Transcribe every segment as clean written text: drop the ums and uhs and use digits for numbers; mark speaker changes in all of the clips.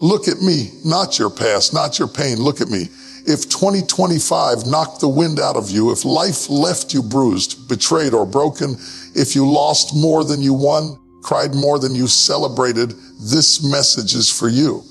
Speaker 1: Look at me, not your past, not your pain. Look at me. If 2025 knocked the wind out of you, if life left you bruised, betrayed, or broken, if you lost more than you won, cried more than you celebrated, this message is for you.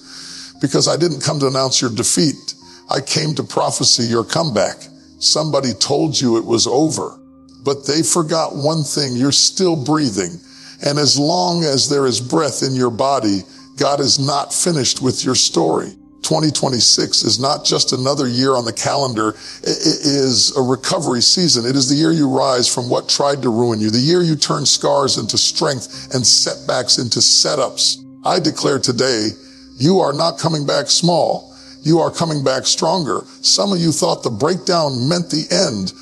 Speaker 1: Because I didn't come to announce your defeat. I came to prophesy your comeback. Somebody told you it was over, but they forgot one thing: you're still breathing. And as long as there is breath in your body, God is not finished with your story. 2026 is not just another year on the calendar. It is a recovery season. It is the year you rise from what tried to ruin you, the year you turn scars into strength and setbacks into setups. I declare today, you are not coming back small. You are coming back stronger. Some of you thought the breakdown meant the end,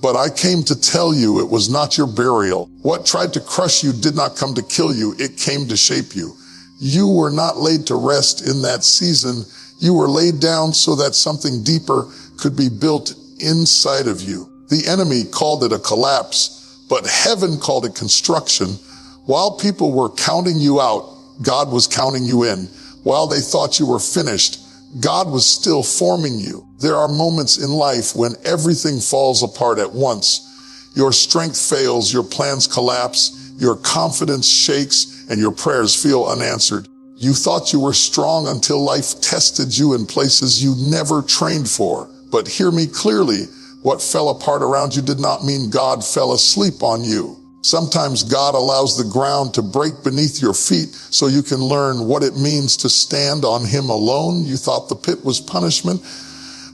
Speaker 1: but I came to tell you it was not your burial. What tried to crush you did not come to kill you. It came to shape you. You were not laid to rest in that season. You were laid down so that something deeper could be built inside of you. The enemy called it a collapse, but heaven called it construction. While people were counting you out, God was counting you in. While they thought you were finished, God was still forming you. There are moments in life when everything falls apart at once. Your strength fails, your plans collapse, your confidence shakes, and your prayers feel unanswered. You thought you were strong until life tested you in places you never trained for. But hear me clearly, what fell apart around you did not mean God fell asleep on you. Sometimes God allows the ground to break beneath your feet so you can learn what it means to stand on Him alone. You thought the pit was punishment,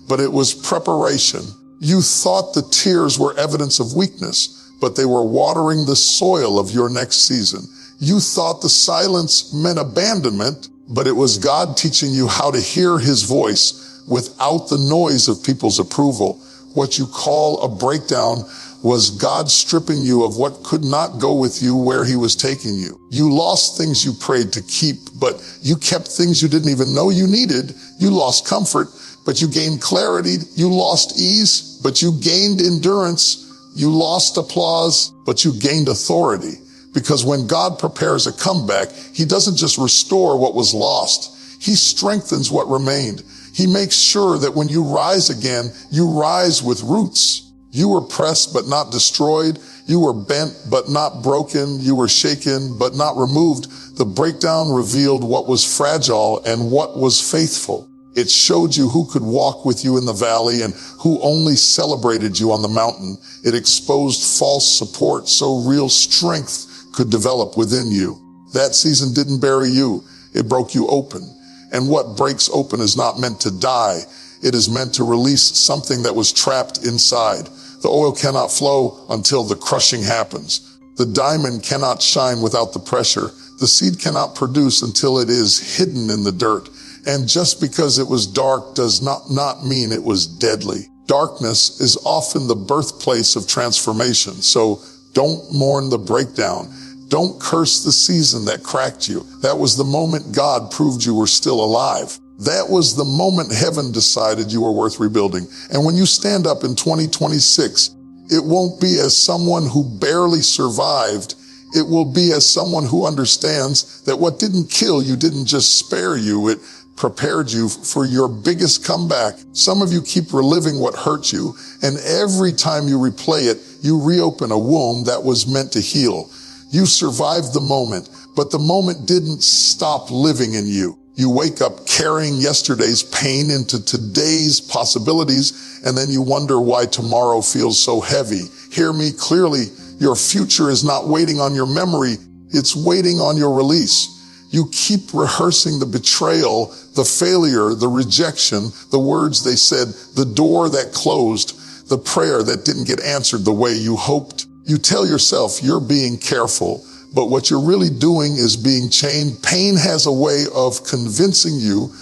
Speaker 1: but it was preparation. You thought the tears were evidence of weakness, but they were watering the soil of your next season. You thought the silence meant abandonment, but it was God teaching you how to hear His voice without the noise of people's approval. What you call a breakdown was God stripping you of what could not go with you where He was taking you. You lost things you prayed to keep, but you kept things you didn't even know you needed. You lost comfort, but you gained clarity. You lost ease, but you gained endurance. You lost applause, but you gained authority. Because when God prepares a comeback, He doesn't just restore what was lost. He strengthens what remained. He makes sure that when you rise again, you rise with roots. You were pressed but not destroyed. You were bent but not broken. You were shaken but not removed. The breakdown revealed what was fragile and what was faithful. It showed you who could walk with you in the valley and who only celebrated you on the mountain. It exposed false support so real strength could develop within you. That season didn't bury you. It broke you open. And what breaks open is not meant to die. It is meant to release something that was trapped inside. The oil cannot flow until the crushing happens. The diamond cannot shine without the pressure. The seed cannot produce until it is hidden in the dirt. And just because it was dark does not mean it was deadly. Darkness is often the birthplace of transformation. So don't mourn the breakdown. Don't curse the season that cracked you. That was the moment God proved you were still alive. That was the moment heaven decided you were worth rebuilding. And when you stand up in 2026, it won't be as someone who barely survived. It will be as someone who understands that what didn't kill you didn't just spare you. It prepared you for your biggest comeback. Some of you keep reliving what hurt you, and every time you replay it, you reopen a wound that was meant to heal. You survived the moment, but the moment didn't stop living in you. You wake up carrying yesterday's pain into today's possibilities, and then you wonder why tomorrow feels so heavy. Hear me clearly. Your future is not waiting on your memory. It's waiting on your release. You keep rehearsing the betrayal, the failure, the rejection, the words they said, the door that closed, the prayer that didn't get answered the way you hoped. You tell yourself you're being careful, but what you're really doing is being chained. Pain has a way of convincing you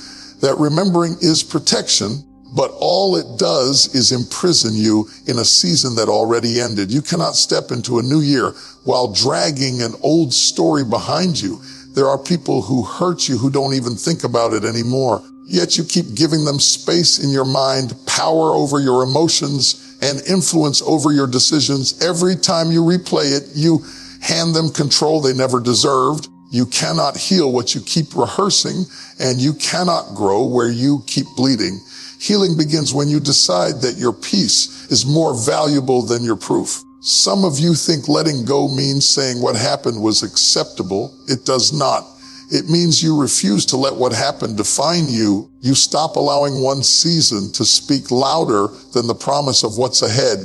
Speaker 1: that remembering is protection, but all it does is imprison you in a season that already ended. You cannot step into a new year while dragging an old story behind you. There are people who hurt you who don't even think about it anymore. Yet you keep giving them space in your mind, power over your emotions, and influence over your decisions. Every time you replay it, you hand them control they never deserved. You cannot heal what you keep rehearsing, and you cannot grow where you keep bleeding. Healing begins when you decide that your peace is more valuable than your proof. Some of you think letting go means saying what happened was acceptable. It does not. It means you refuse to let what happened define you. You stop allowing one season to speak louder than the promise of what's ahead.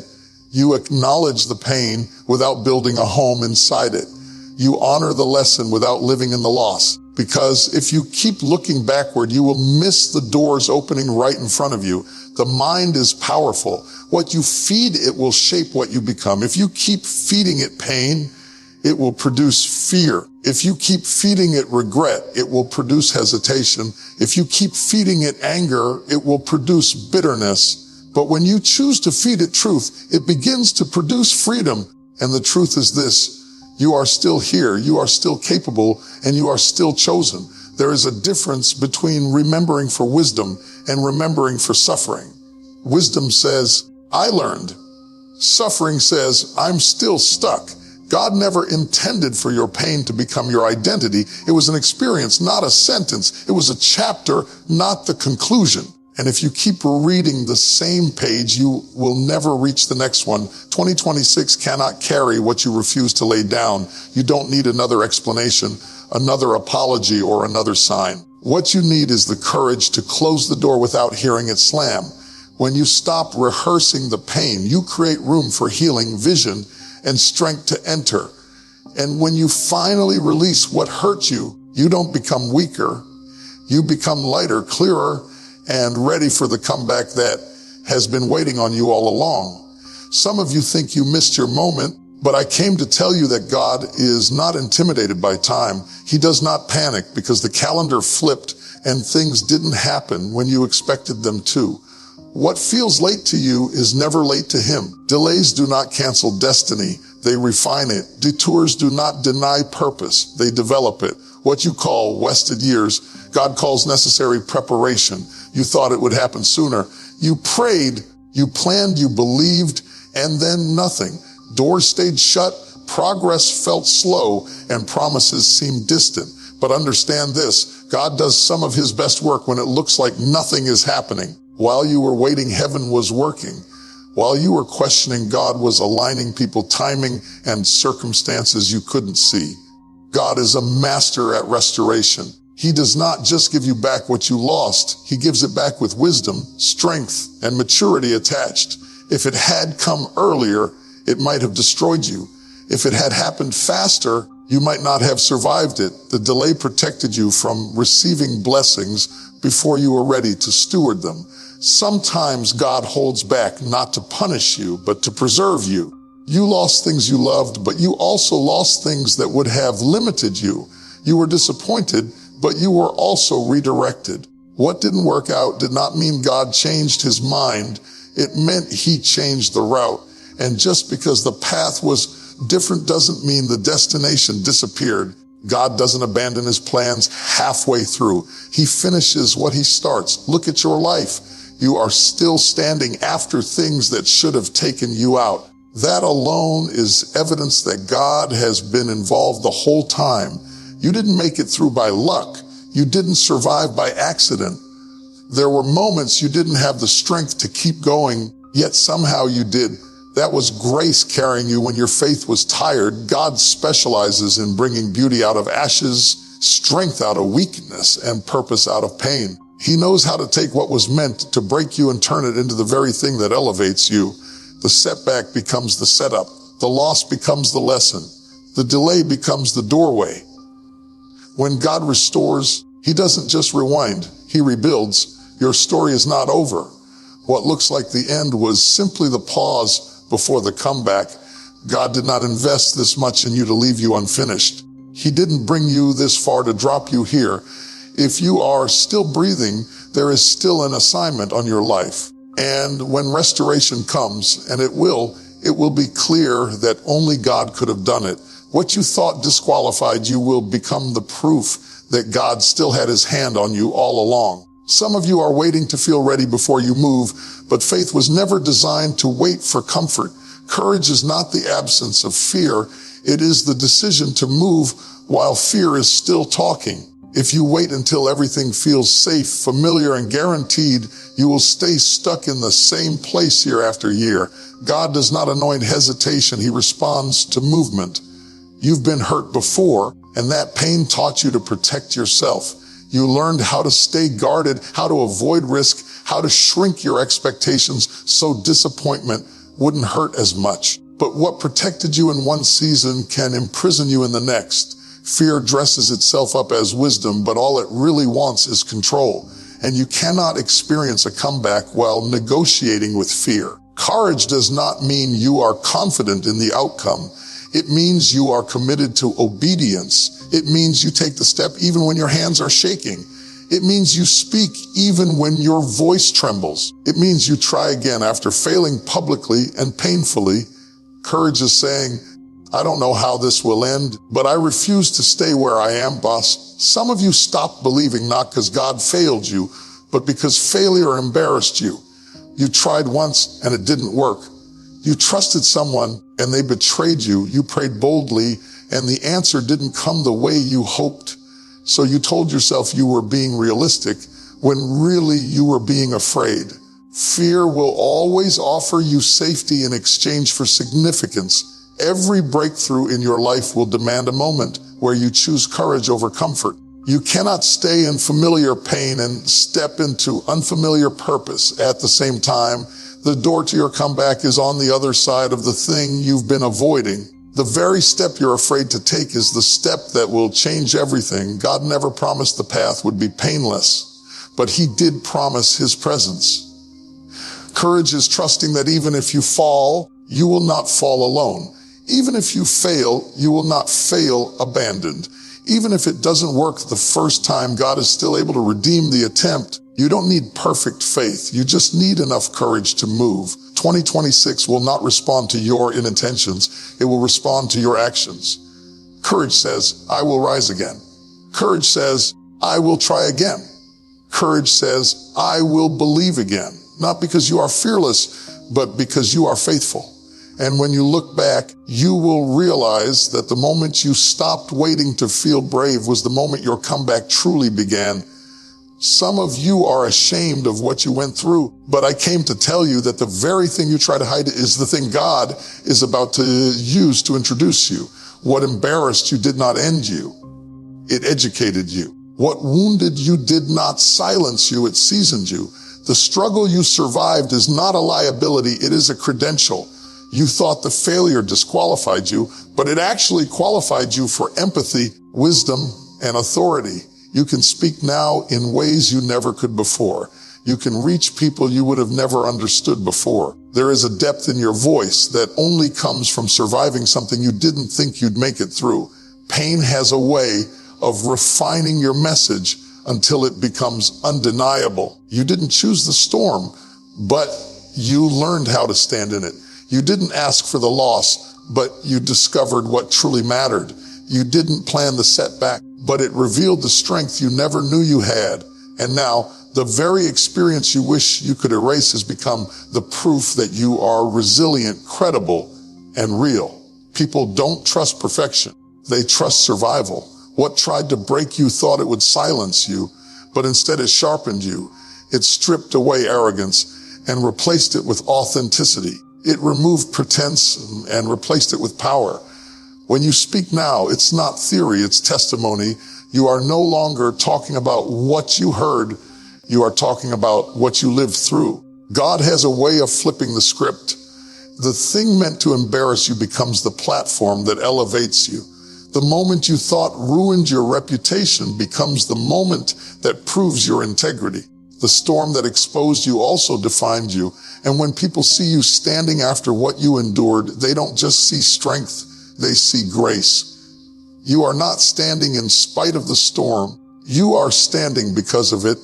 Speaker 1: You acknowledge the pain without building a home inside it. You honor the lesson without living in the loss. Because if you keep looking backward, you will miss the doors opening right in front of you. The mind is powerful. What you feed it will shape what you become. If you keep feeding it pain, it will produce fear. If you keep feeding it regret, it will produce hesitation. If you keep feeding it anger, it will produce bitterness. But when you choose to feed it truth, it begins to produce freedom. And the truth is this: you are still here, you are still capable, and you are still chosen. There is a difference between remembering for wisdom and remembering for suffering. Wisdom says, I learned. Suffering says, I'm still stuck. God never intended for your pain to become your identity. It was an experience, not a sentence. It was a chapter, not the conclusion. And if you keep reading the same page, you will never reach the next one. 2026 cannot carry what you refuse to lay down. You don't need another explanation, another apology, or another sign. What you need is the courage to close the door without hearing it slam. When you stop rehearsing the pain, you create room for healing, vision, and strength to enter. And when you finally release what hurt you, you don't become weaker. You become lighter, clearer, and ready for the comeback that has been waiting on you all along. Some of you think you missed your moment, but I came to tell you that God is not intimidated by time. He does not panic because the calendar flipped and things didn't happen when you expected them to. What feels late to you is never late to Him. Delays do not cancel destiny. They refine it. Detours do not deny purpose. They develop it. What you call wasted years, God calls necessary preparation. You thought it would happen sooner. You prayed, you planned, you believed, and then nothing. Doors stayed shut, progress felt slow, and promises seemed distant. But understand this: God does some of His best work when it looks like nothing is happening. While you were waiting, heaven was working. While you were questioning, God was aligning people, timing, and circumstances you couldn't see. God is a master at restoration. He does not just give you back what you lost. He gives it back with wisdom, strength, and maturity attached. If it had come earlier, it might have destroyed you. If it had happened faster, you might not have survived it. The delay protected you from receiving blessings before you were ready to steward them. Sometimes God holds back not to punish you, but to preserve you. You lost things you loved, but you also lost things that would have limited you. You were disappointed, but you were also redirected. What didn't work out did not mean God changed His mind. It meant He changed the route. And just because the path was different doesn't mean the destination disappeared. God doesn't abandon His plans halfway through. He finishes what He starts. Look at your life. You are still standing after things that should have taken you out. That alone is evidence that God has been involved the whole time. You didn't make it through by luck. You didn't survive by accident. There were moments you didn't have the strength to keep going, yet somehow you did. That was grace carrying you when your faith was tired. God specializes in bringing beauty out of ashes, strength out of weakness, and purpose out of pain. He knows how to take what was meant to break you and turn it into the very thing that elevates you. The setback becomes the setup. The loss becomes the lesson. The delay becomes the doorway. When God restores, He doesn't just rewind. He rebuilds. Your story is not over. What looks like the end was simply the pause before the comeback. God did not invest this much in you to leave you unfinished. He didn't bring you this far to drop you here. If you are still breathing, there is still an assignment on your life. And when restoration comes, and it will be clear that only God could have done it. What you thought disqualified you will become the proof that God still had His hand on you all along. Some of you are waiting to feel ready before you move, but faith was never designed to wait for comfort. Courage is not the absence of fear. It is the decision to move while fear is still talking. If you wait until everything feels safe, familiar, and guaranteed, you will stay stuck in the same place year after year. God does not anoint hesitation. He responds to movement. You've been hurt before, and that pain taught you to protect yourself. You learned how to stay guarded, how to avoid risk, how to shrink your expectations so disappointment wouldn't hurt as much. But what protected you in one season can imprison you in the next. Fear dresses itself up as wisdom, but all it really wants is control. And you cannot experience a comeback while negotiating with fear. Courage does not mean you are confident in the outcome. It means you are committed to obedience. It means you take the step even when your hands are shaking. It means you speak even when your voice trembles. It means you try again after failing publicly and painfully. Courage is saying, I don't know how this will end, but I refuse to stay where I am, boss. Some of you stopped believing not because God failed you, but because failure embarrassed you. You tried once and it didn't work. You trusted someone and they betrayed you. You prayed boldly and the answer didn't come the way you hoped. So you told yourself you were being realistic when really you were being afraid. Fear will always offer you safety in exchange for significance. Every breakthrough in your life will demand a moment where you choose courage over comfort. You cannot stay in familiar pain and step into unfamiliar purpose at the same time. The door to your comeback is on the other side of the thing you've been avoiding. The very step you're afraid to take is the step that will change everything. God never promised the path would be painless, but He did promise His presence. Courage is trusting that even if you fall, you will not fall alone. Even if you fail, you will not fail abandoned. Even if it doesn't work the first time, God is still able to redeem the attempt. You don't need perfect faith. You just need enough courage to move. 2026 will not respond to your intentions. It will respond to your actions. Courage says, I will rise again. Courage says, I will try again. Courage says, I will believe again. Not because you are fearless, but because you are faithful. And when you look back, you will realize that the moment you stopped waiting to feel brave was the moment your comeback truly began. Some of you are ashamed of what you went through, but I came to tell you that the very thing you try to hide is the thing God is about to use to introduce you. What embarrassed you did not end you. It educated you. What wounded you did not silence you, it seasoned you. The struggle you survived is not a liability, it is a credential. You thought the failure disqualified you, but it actually qualified you for empathy, wisdom, and authority. You can speak now in ways you never could before. You can reach people you would have never understood before. There is a depth in your voice that only comes from surviving something you didn't think you'd make it through. Pain has a way of refining your message until it becomes undeniable. You didn't choose the storm, but you learned how to stand in it. You didn't ask for the loss, but you discovered what truly mattered. You didn't plan the setback, but it revealed the strength you never knew you had. And now, the very experience you wish you could erase has become the proof that you are resilient, credible, and real. People don't trust perfection. They trust survival. What tried to break you thought it would silence you, but instead it sharpened you. It stripped away arrogance and replaced it with authenticity. It removed pretense and replaced it with power. When you speak now, it's not theory, it's testimony. You are no longer talking about what you heard. You are talking about what you lived through. God has a way of flipping the script. The thing meant to embarrass you becomes the platform that elevates you. The moment you thought ruined your reputation becomes the moment that proves your integrity. The storm that exposed you also defined you. And when people see you standing after what you endured, they don't just see strength, they see grace. You are not standing in spite of the storm. You are standing because of it.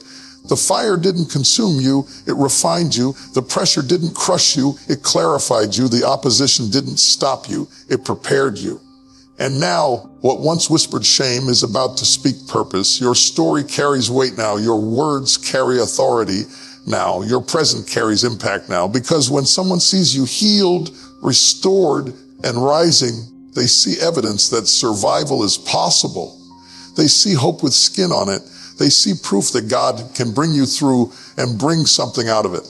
Speaker 1: The fire didn't consume you, it refined you. The pressure didn't crush you, it clarified you. The opposition didn't stop you, it prepared you. And now, what once whispered shame is about to speak purpose. Your story carries weight now. Your words carry authority now. Your present carries impact now. Because when someone sees you healed, restored, and rising, They see evidence that survival is possible. They see hope with skin on it. They see proof that God can bring you through and bring something out of it.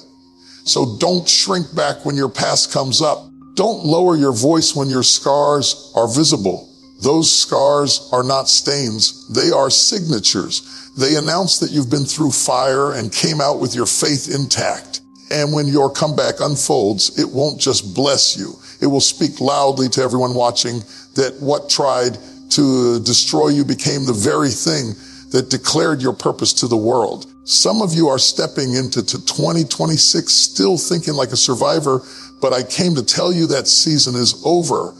Speaker 1: So don't shrink back when your past comes up. Don't lower your voice when your scars are visible. Those scars are not stains. They are signatures. They announce that you've been through fire and came out with your faith intact. And when your comeback unfolds, it won't just bless you. It will speak loudly to everyone watching that what tried to destroy you became the very thing that declared your purpose to the world. Some of you are stepping into 2026 still thinking like a survivor, but I came to tell you that season is over.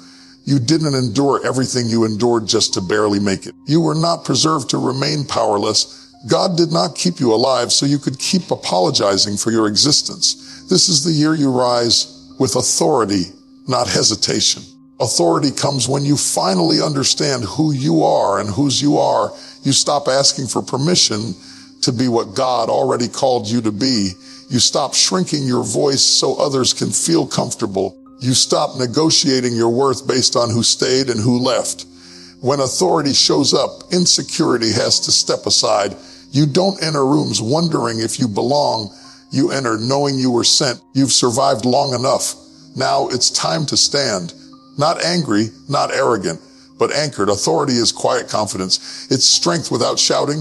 Speaker 1: You didn't endure everything you endured just to barely make it. You were not preserved to remain powerless. God did not keep you alive so you could keep apologizing for your existence. This is the year you rise with authority, not hesitation. Authority comes when you finally understand who you are and whose you are. You stop asking for permission to be what God already called you to be. You stop shrinking your voice so others can feel comfortable. You stop negotiating your worth based on who stayed and who left. When authority shows up, insecurity has to step aside. You don't enter rooms wondering if you belong. You enter knowing you were sent. You've survived long enough. Now it's time to stand. Not angry, not arrogant, but anchored. Authority is quiet confidence. It's strength without shouting.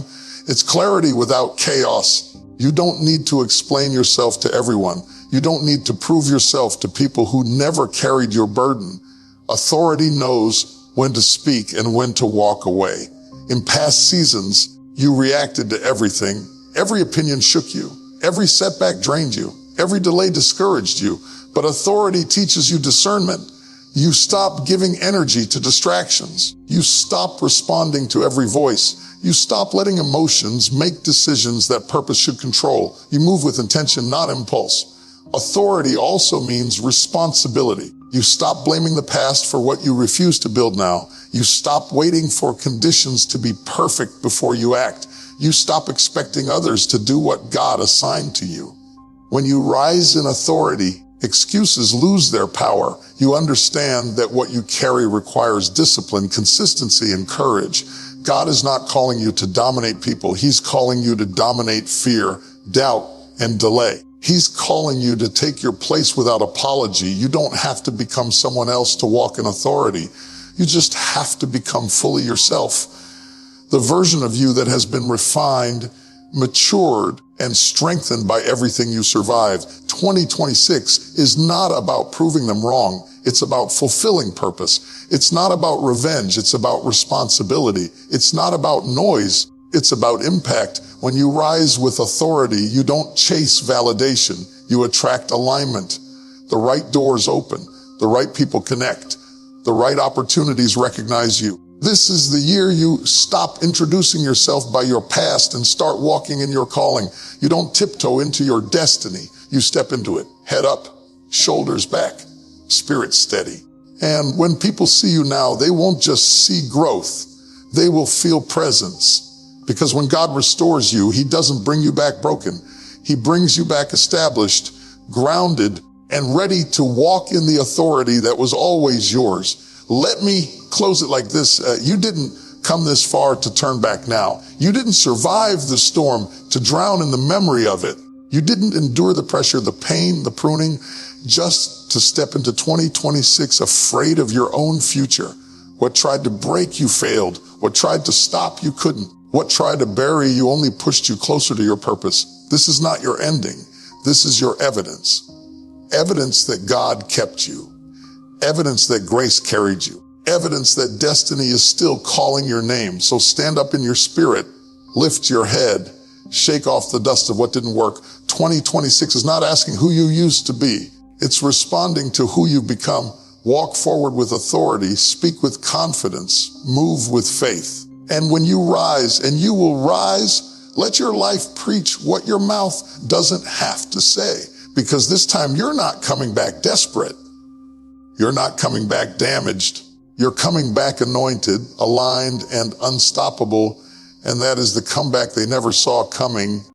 Speaker 1: It's clarity without chaos. You don't need to explain yourself to everyone. You don't need to prove yourself to people who never carried your burden. Authority knows when to speak and when to walk away. In past seasons, you reacted to everything. Every opinion shook you. Every setback drained you. Every delay discouraged you. But authority teaches you discernment. You stop giving energy to distractions. You stop responding to every voice. You stop letting emotions make decisions that purpose should control. You move with intention, not impulse. Authority also means responsibility. You stop blaming the past for what you refuse to build now. You stop waiting for conditions to be perfect before you act. You stop expecting others to do what God assigned to you. When you rise in authority, excuses lose their power. You understand that what you carry requires discipline, consistency, and courage. God is not calling you to dominate people. He's calling you to dominate fear, doubt, and delay. He's calling you to take your place without apology. You don't have to become someone else to walk in authority. You just have to become fully yourself. The version of you that has been refined, matured, and strengthened by everything you survived. 2026 is not about proving them wrong. It's about fulfilling purpose. It's not about revenge. It's about responsibility. It's not about noise. It's about impact. When you rise with authority, you don't chase validation. You attract alignment. The right doors open. The right people connect. The right opportunities recognize you. This is the year you stop introducing yourself by your past and start walking in your calling. You don't tiptoe into your destiny. You step into it. Head up, shoulders back, spirit steady. And when people see you now, they won't just see growth. They will feel presence. Because when God restores you, He doesn't bring you back broken. He brings you back established, grounded, and ready to walk in the authority that was always yours. Let me close it like this. You didn't come this far to turn back now. You didn't survive the storm to drown in the memory of it. You didn't endure the pressure, the pain, the pruning, just to step into 2026 afraid of your own future. What tried to break you failed. What tried to stop you couldn't. What tried to bury you only pushed you closer to your purpose. This is not your ending. This is your evidence. Evidence that God kept you. Evidence that grace carried you. Evidence that destiny is still calling your name. So stand up in your spirit, lift your head, shake off the dust of what didn't work. 2026 is not asking who you used to be. It's responding to who you've become. Walk forward with authority, speak with confidence, move with faith. And when you rise, and you will rise, let your life preach what your mouth doesn't have to say. Because this time you're not coming back desperate. You're not coming back damaged. You're coming back anointed, aligned, and unstoppable. And that is the comeback they never saw coming.